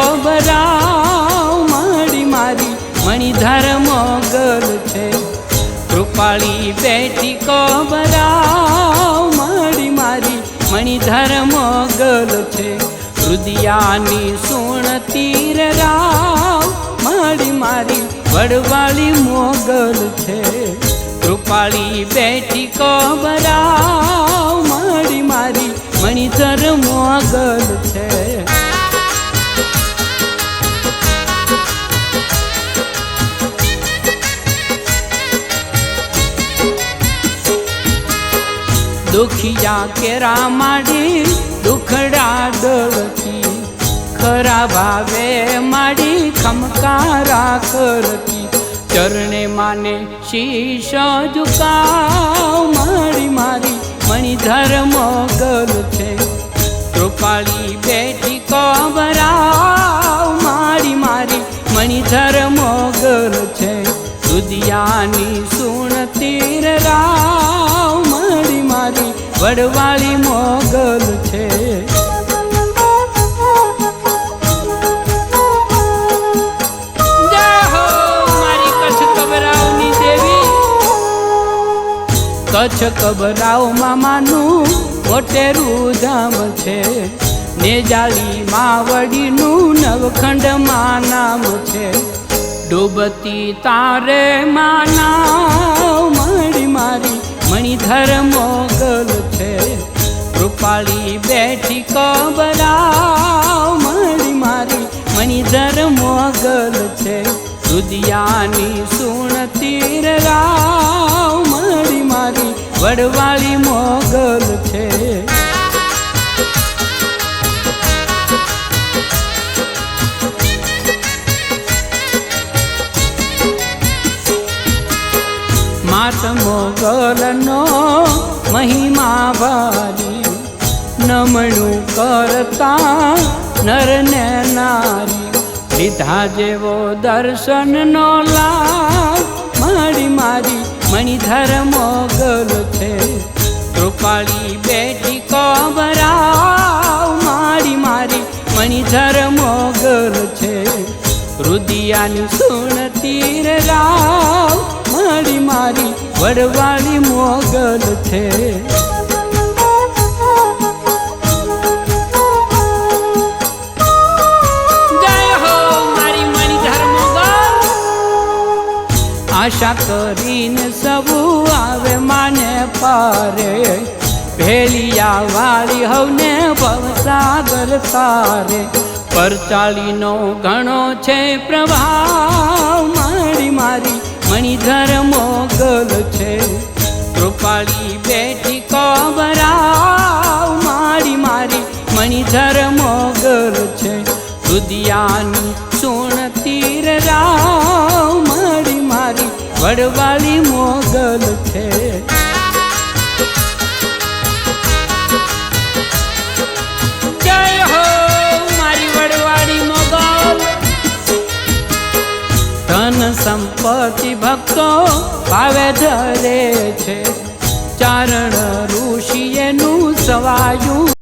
કબરાવ માડી મારી મણિધર મોગલ છે કૃપાળી બેઠી કબરાવ માડી મારી મણિધર મોગલ છે રુદિયાની સુણ તીર રાવ માડી મારી વડવાળી મોગલ છે કૃપાળી બેઠી કબરાવ માડી મારી મણિધર મોગલ છે દુખિયા કેરા માડી દુખડા ડળતી ખરા ભાવે માડી ખમકારા કરતી ચરણે માને શીશ ઝુકાવ માડી મારી મણિધર મોગલ છે કૃપાળી બેઠી કબરાવ માડી મારી મણિધર મોગલ છે રુદિયાની સુણ તીર રાવ માડી મારી વડવાળી મોગલ છે કચ્છ કબરાવ મામાનું મોટેરું ધામ છે નેજાળી માવડીનું નવખંડમાં નામ છે ડૂબતી તારે માનાવ માડી મારી મણિધર મોગલ છે કૃપાળી બેઠી કબરાવ માડી મારી મણિધર મોગલ છે રુદિયાની સુણ તીર રાવ માડી મારી વડવાળી મોગલ છે માત મોગલનો મહિમા ભારી નમણું કરતા નર ને નારી લીધા જેવો દર્શનનો લાભ માડી મારી મણિધર મોગલ છે કૃપાળી બેઠી કબરાવ માડી મારી મણિધર મોગલ છે રુદિયાની સુણ તીર રાવ માડી મારી વડવાળી મોગલ છે આશા કરીને સબુ આવે માને પારે ભેલિયા વાળી હવને ભવસાગર તારે પરચાળીનો ઘણો છે પ્રભાવ માડી મારી મણિધર મોગલ છે કૃપાળી બેઠી કબરાવ માડી મારી મણિધર મોગલ છે રુદિયાની સુણ તીર રાવ માડી મારી વડવાળી મોગલ છે જય હો મારી વડવાળી મોગલ ધન સંપત્તિ ભક્તો ભાવે ધરે છે ચારણ ઋષિએનું સવાયું